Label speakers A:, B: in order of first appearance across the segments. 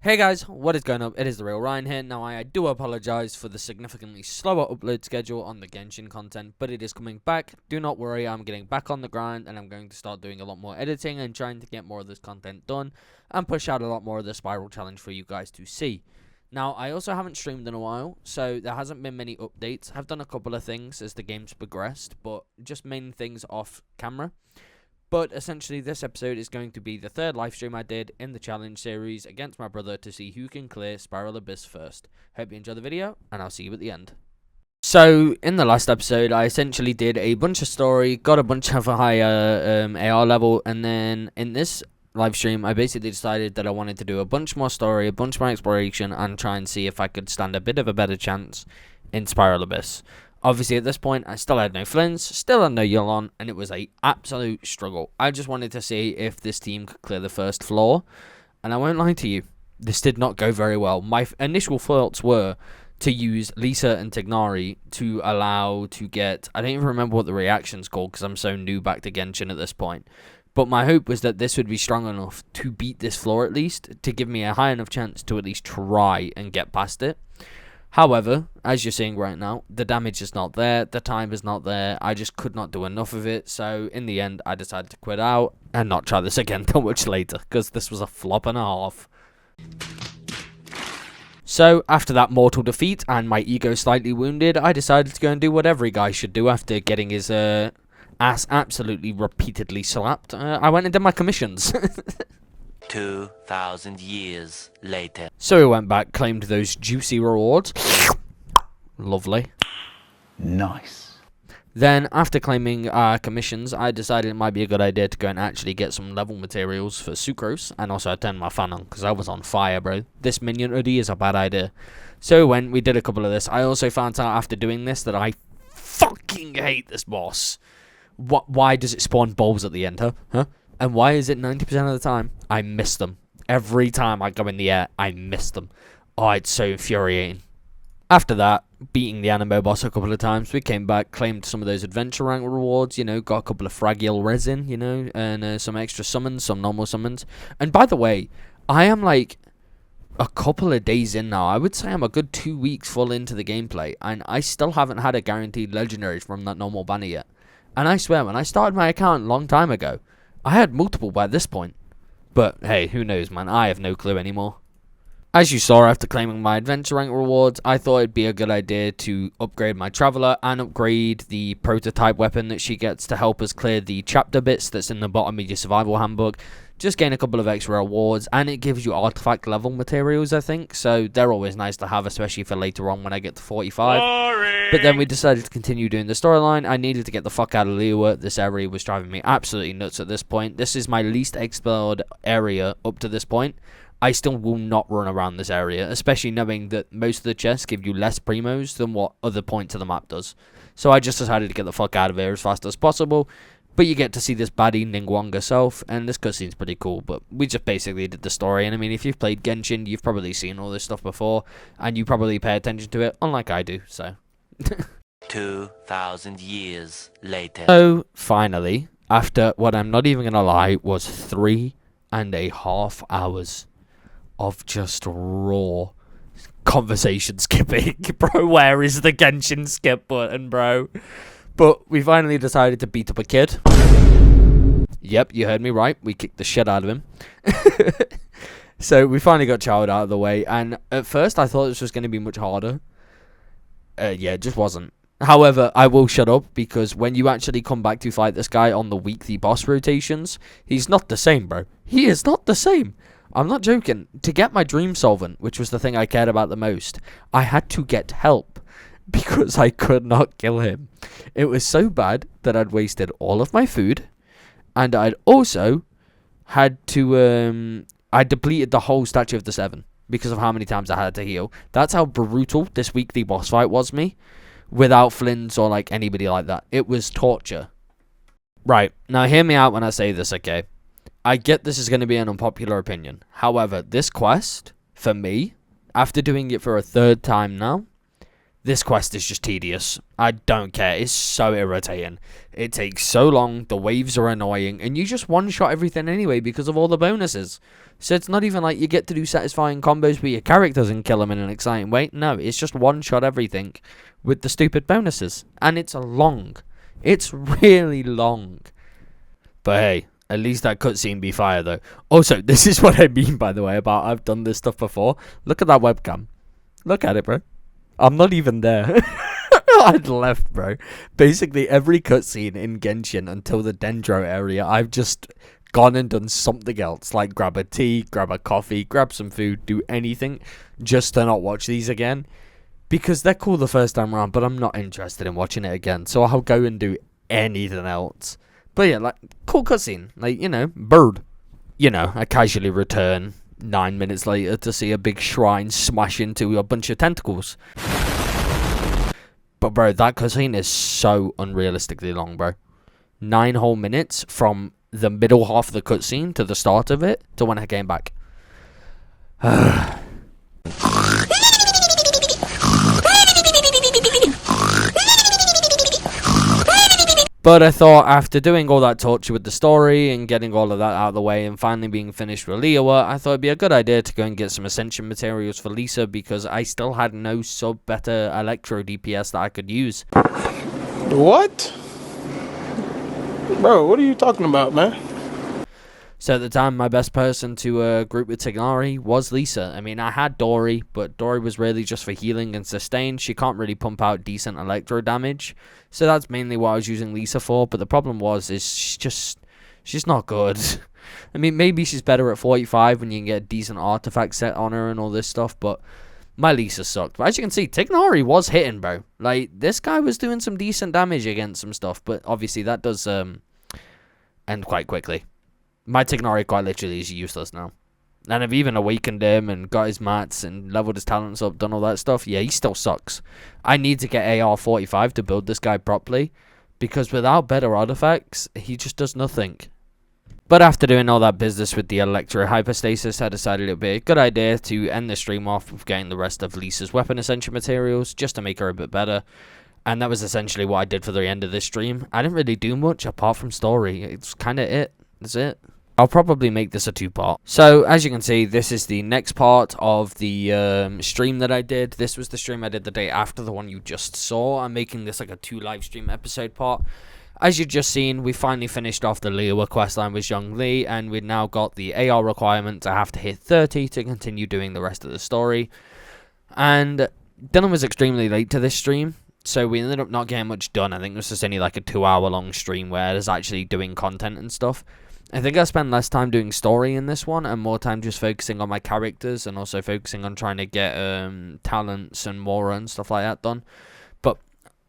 A: Hey guys, what is going on? It is the real Ryan here. Now I do apologize for the significantly slower upload schedule on the Genshin content, but it is coming back. Do not worry, I'm getting back on the grind and I'm going to start doing a lot more editing and trying to get more of this content done and push out a lot more of the Spiral Challenge for you guys to see. Now, I also haven't streamed in a while, so there hasn't been many updates. I've done a couple of things as the game's progressed, but just main things off camera. But essentially, this episode is going to be the third live stream I did in the challenge series against my brother to see who can clear Spiral Abyss first. Hope you enjoy the video, and I'll see you at the end. So, in the last episode, I essentially did a bunch of story, got a bunch of a higher AR level, and then in this live stream, I basically decided that I wanted to do a bunch more story, a bunch more exploration, and try and see if I could stand a bit of a better chance in Spiral Abyss. Obviously, at this point, I still had no Flints, still had no Yulon, and it was an absolute struggle. I just wanted to see if this team could clear the first floor, and I won't lie to you, this did not go very well. My initial thoughts were to use Lisa and Tignari to allow to get... I don't even remember what the reaction's called, because I'm so new back to Genshin at this point. But my hope was that this would be strong enough to beat this floor at least, to give me a high enough chance to at least try and get past it. However, as you're seeing right now, the damage is not there, the time is not there, I just could not do enough of it, so in the end I decided to quit out and not try this again till much later, because this was a flop and a half. So, after that mortal defeat and my ego slightly wounded, I decided to go and do what every guy should do after getting his ass absolutely repeatedly slapped. I went and did my commissions.
B: 2,000 years later.
A: So we went back, claimed those juicy rewards. Lovely.
C: Nice.
A: Then, after claiming commissions, I decided it might be a good idea to go and actually get some level materials for Sucrose. And also I turned my fan on, because I was on fire, bro. This minion hoodie is a bad idea. So when we did a couple of this, I also found out after doing this that I fucking hate this boss. Why does it spawn bulbs at the end, huh? And why is it 90% of the time I miss them? Every time I go in the air, I miss them. Oh, it's so infuriating. After that, beating the Animo boss a couple of times, we came back, claimed some of those adventure rank rewards, you know, got a couple of fragile resin, you know, and some extra summons, some normal summons. And by the way, I am like a couple of days in now. I would say I'm a good 2 weeks full into the gameplay, and I still haven't had a guaranteed legendary from that normal banner yet. And I swear, when I started my account a long time ago, I had multiple by this point. But hey, who knows, man, I have no clue anymore. As you saw, after claiming my adventure rank rewards, I thought it'd be a good idea to upgrade my Traveler and upgrade the prototype weapon that she gets to help us clear the chapter bits that's in the bottom of your survival handbook. Just gain a couple of extra rewards, and it gives you artifact level materials, I think, so they're always nice to have, especially for later on when I get to 45. Boring. But then we decided to continue doing the storyline. I needed to get the fuck out of Liyue. This area was driving me absolutely nuts at this point. This is my least explored area up to this point. I still will not run around this area, especially knowing that most of the chests give you less primos than what other points of the map does. So I just decided to get the fuck out of here as fast as possible. But you get to see this baddie Ningguang herself, and this cutscene's pretty cool, but we just basically did the story. And I mean, if you've played Genshin, you've probably seen all this stuff before, and you probably pay attention to it, unlike I do, so.
B: 2,000 years later.
A: So, finally, after what I'm not even going to lie, was 3.5 hours of just raw conversation skipping. Bro, where is the Genshin skip button, bro? But we finally decided to beat up a kid. Yep, you heard me right. We kicked the shit out of him. So we finally got Child out of the way. And at first I thought this was going to be much harder. Yeah, it just wasn't. However, I will shut up, because when you actually come back to fight this guy on the weekly boss rotations, he's not the same, bro. He is not the same. I'm not joking. To get my Dream Solvent, which was the thing I cared about the most, I had to get help, because I could not kill him. It was so bad that I'd wasted all of my food, and I'd also had to, I depleted the whole Statue of the Seven because of how many times I had to heal. That's how brutal this weekly boss fight was me, without Flints or like anybody like that. It was torture. Right, now hear me out when I say this, okay? I get this is going to be an unpopular opinion. However, this quest, for me, after doing it for a third time now, This quest is just tedious. I don't care. It's so irritating. It takes so long. The waves are annoying. And you just one-shot everything anyway because of all the bonuses. So it's not even like you get to do satisfying combos with your characters and kill them in an exciting way. No, it's just one-shot everything with the stupid bonuses. And it's long. It's really long. But hey, at least that cutscene be fire though. Also, this is what I mean, by the way, about I've done this stuff before. Look at that webcam. Look at it, bro. I'm not even there. I'd left, bro. Basically, every cutscene in Genshin until the Dendro area, I've just gone and done something else. Like grab a tea, grab a coffee, grab some food, do anything just to not watch these again. Because they're cool the first time around, but I'm not interested in watching it again. So I'll go and do anything else. But yeah, like, cool cutscene. Like, you know, bird. You know, I casually return 9 minutes later to see a big shrine smash into a bunch of tentacles. But bro, that cutscene is so unrealistically long, bro. 9 whole minutes from the middle half of the cutscene to the start of it to when I came back. But I thought after doing all that torture with the story and getting all of that out of the way and finally being finished with Liyue, I thought it'd be a good idea to go and get some Ascension materials for Lisa because I still had no sub-beta Electro DPS that I could use.
D: What? Bro, what are you talking about, man?
A: So at the time, my best person to group with Tighnari was Lisa. I mean, I had Dory, but Dory was really just for healing and sustain. She can't really pump out decent electro damage. So that's mainly what I was using Lisa for. But the problem is she's not good. I mean, maybe she's better at 45 when you can get a decent artifact set on her and all this stuff. But my Lisa sucked. But as you can see, Tighnari was hitting, bro. Like, this guy was doing some decent damage against some stuff. But obviously, that does end quite quickly. My Tighnari quite literally is useless now. And I've even awakened him and got his mats and leveled his talents up, done all that stuff. Yeah, he still sucks. I need to get AR 45 to build this guy properly. Because without better artifacts, he just does nothing. But after doing all that business with the Electro Hyperstasis, I decided it would be a good idea to end the stream off with getting the rest of Lisa's weapon ascension materials, just to make her a bit better. And that was essentially what I did for the end of this stream. I didn't really do much apart from story. It's kind of it. That's it. I'll probably make this a 2-part. So, as you can see, this is the next part of the stream that I did. This was the stream I did the day after the one you just saw. I'm making this like a 2 live stream episode part. As you've just seen, we finally finished off the Liyue questline with Zhongli, and we've now got the AR requirement to have to hit 30 to continue doing the rest of the story. And Dylan was extremely late to this stream, so we ended up not getting much done. I think this was only like a 2-hour long stream where I was actually doing content and stuff. I think I spent less time doing story in this one and more time just focusing on my characters and also focusing on trying to get talents and Mora and stuff like that done. But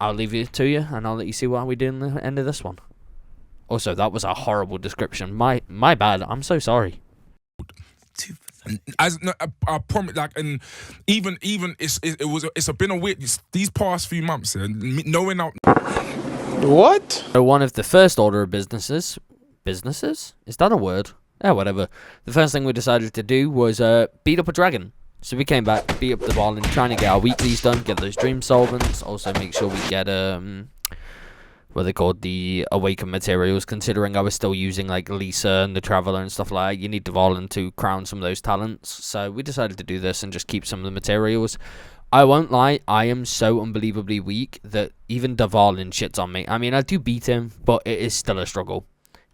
A: I'll leave it to you and I'll let you see what we do in the end of this one. Also, that was a horrible description. My bad. I'm so sorry.
E: I promise, like, and even it's been a weird these past few months and knowing out.
D: What?
A: So one of the first order of businesses, is that a word? Yeah, whatever. The first thing we decided to do was beat up a dragon. So we came back, beat up the ball, and trying to get our weeklies done, get those dream solvents. Also make sure we get what they called, the awaken materials. Considering I was still using like Lisa and the Traveler and stuff like that, you need Dvalin to crown some of those talents. So we decided to do this and just keep some of the materials. I won't lie, I am so unbelievably weak that even Dvalin shits on me. I mean, I do beat him, but it is still a struggle.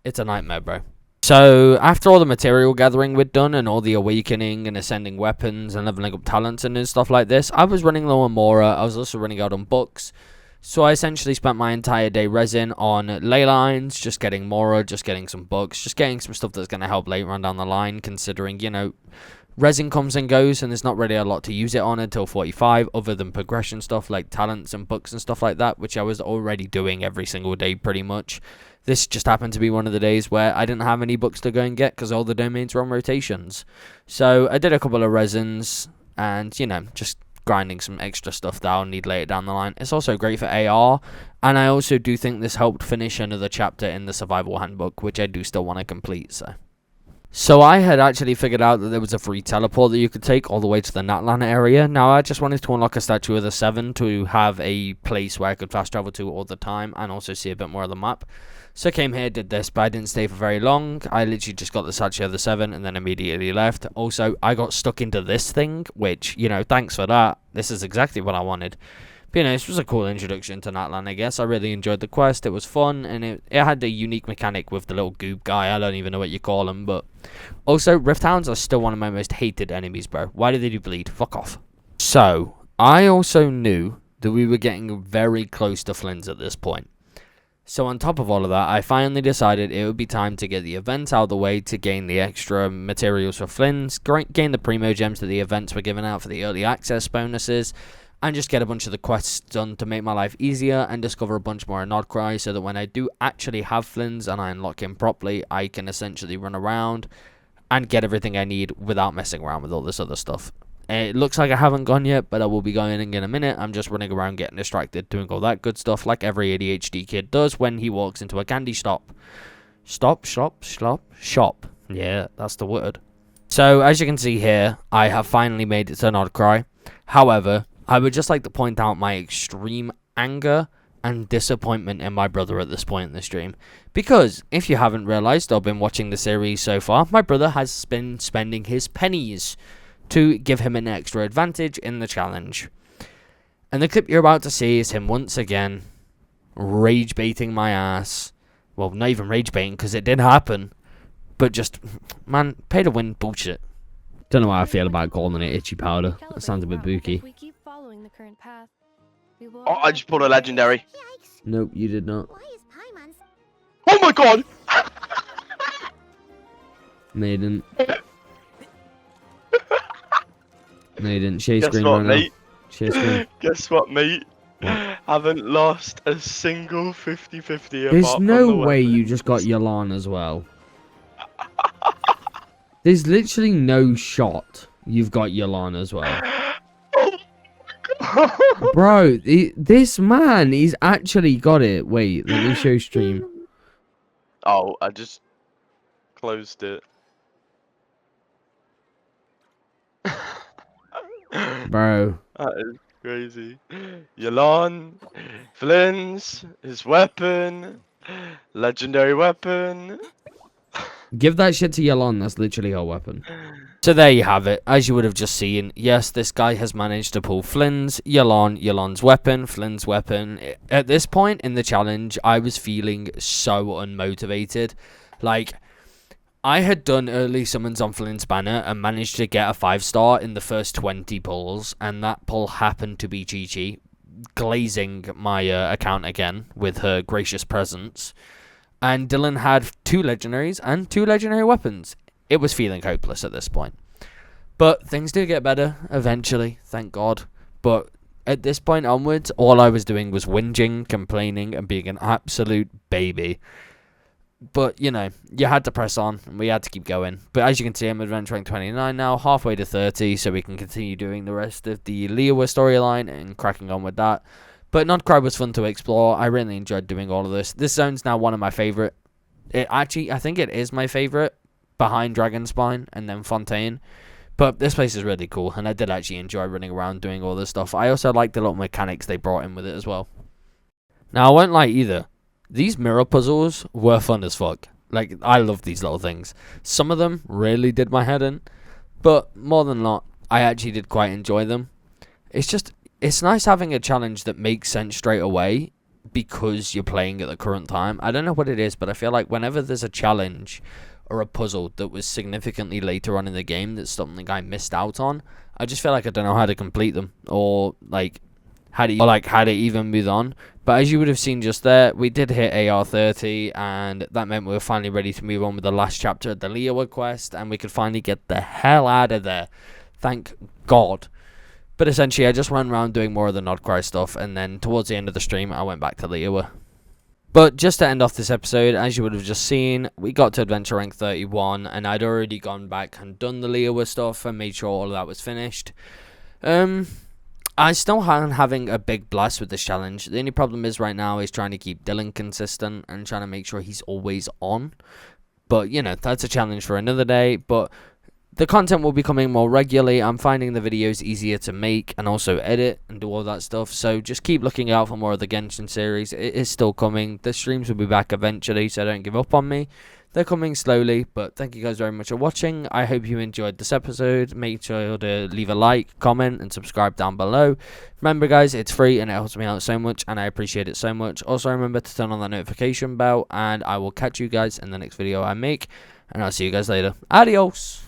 A: It's a nightmare, bro. So, after all the material gathering we'd done and all the awakening and ascending weapons and leveling up talents and stuff like this, I was running low on Mora. I was also running out on books. So, I essentially spent my entire day resin on ley lines, just getting Mora, just getting some books, just getting some stuff that's going to help later on down the line, considering, you know, resin comes and goes and there's not really a lot to use it on until 45 other than progression stuff like talents and books and stuff like that, which I was already doing every single day pretty much. This just happened to be one of the days where I didn't have any books to go and get because all the domains were on rotations. So I did a couple of resins and, you know, just grinding some extra stuff that I'll need later down the line. It's also great for AR, and I also do think this helped finish another chapter in the survival handbook, which I do still want to complete, so So I had actually figured out that there was a free teleport that you could take all the way to the Natlan area. Now I just wanted to unlock a statue of the 7 to have a place where I could fast travel to all the time and also see a bit more of the map. So I came here, did this, but I didn't stay for very long. I literally just got the statue of the 7 and then immediately left. Also, I got stuck into this thing, which, you know, thanks for that. This is exactly what I wanted. But, you know, this was a cool introduction to Natlan, I guess. I really enjoyed the quest. It was fun, and it had a unique mechanic with the little goop guy. I don't even know what you call him, but... Also, Rift Hounds are still one of my most hated enemies, bro. Why do they do bleed? Fuck off. So, I also knew that we were getting very close to Flynn's at this point. So on top of all of that, I finally decided it would be time to get the events out of the way to gain the extra materials for Flynn's, gain the Primo Gems that the events were giving out for the early access bonuses, and just get a bunch of the quests done to make my life easier and discover a bunch more Nodcry so that when I do actually have Flynn's and I unlock him properly, I can essentially run around and get everything I need without messing around with all this other stuff. It looks like I haven't gone yet, but I will be going in a minute. I'm just running around getting distracted, doing all that good stuff like every ADHD kid does when he walks into a candy shop. Shop. Yeah, that's the word. So, as you can see here, I have finally made it to Nodcry. However, I would just like to point out my extreme anger and disappointment in my brother at this point in the stream. Because, if you haven't realised or been watching the series so far, my brother has been spending his pennies to give him an extra advantage in the challenge. And the clip you're about to see is him once again rage baiting my ass. Well, not even rage baiting because it did happen. But just, man, pay to win bullshit. Don't know how I feel about calling it itchy powder. That sounds a bit booky.
F: Oh, I just pulled a legendary.
A: Nope, you did not.
F: Oh my god!
A: No, you didn't. No, you didn't. Share
F: Guess
A: screen
F: what,
A: right
F: mate?
A: now. Share screen.
F: Guess what, mate?
A: What?
F: Haven't lost a single 50-50
A: There's no way you just got Yolan as well. There's literally no shot you've got Yolan as well. Bro, this man, he's actually got it. Wait, let me show stream.
F: Oh, I just closed it.
A: Bro.
F: That is crazy. Yolan, Flynn's, his weapon, legendary weapon.
A: Give that shit to Yolan, that's literally her weapon. So there you have it. As you would have just seen, yes, this guy has managed to pull Flynn's, Yolan's weapon, Flynn's weapon. At this point in the challenge, I was feeling so unmotivated. Like, I had done early summons on Flynn's banner and managed to get a 5-star in the first 20 pulls, and that pull happened to be Chi-Chi, glazing my account again with her gracious presence. And Dylan had 2 legendaries and 2 legendary weapons. It was feeling hopeless at this point. But things do get better eventually, thank God. But at this point onwards, all I was doing was whinging, complaining, and being an absolute baby. But, you know, you had to press on, and we had to keep going. But as you can see, I'm adventuring 29 now, halfway to 30, so we can continue doing the rest of the Leowa storyline and cracking on with that. But Nodcry was fun to explore. I really enjoyed doing all of this. This zone's now one of my favourite. I think it is my favourite, behind Dragonspine and then Fontaine. But this place is really cool, and I did actually enjoy running around doing all this stuff. I also like the little mechanics they brought in with it as well. Now, I won't lie either. These mirror puzzles were fun as fuck. Like, I love these little things. Some of them really did my head in, but more than not, I actually did quite enjoy them. It's nice having a challenge that makes sense straight away because you're playing at the current time. I don't know what it is, but I feel like whenever there's a challenge or a puzzle that was significantly later on in the game that's something I missed out on, I just feel like I don't know how to complete them or how to even move on. But as you would have seen just there, we did hit AR30, and that meant we were finally ready to move on with the last chapter of the Leowa quest, and we could finally get the hell out of there. Thank God. But essentially, I just ran around doing more of the Nodcry stuff, and then towards the end of the stream, I went back to Leowa. But just to end off this episode, as you would have just seen, we got to adventure rank 31, and I'd already gone back and done the Leowa stuff and made sure all of that was finished. I still am having a big blast with this challenge. The only problem is right now is trying to keep Dylan consistent and trying to make sure he's always on. But, you know, that's a challenge for another day. But the content will be coming more regularly. I'm finding the videos easier to make and also edit and do all that stuff. So just keep looking out for more of the Genshin series. It is still coming. The streams will be back eventually, so don't give up on me. They're coming slowly, but thank you guys very much for watching. I hope you enjoyed this episode. Make sure to leave a like, comment, and subscribe down below. Remember, guys, it's free and it helps me out so much, and I appreciate it so much. Also, remember to turn on that notification bell, and I will catch you guys in the next video I make, and I'll see you guys later. Adios!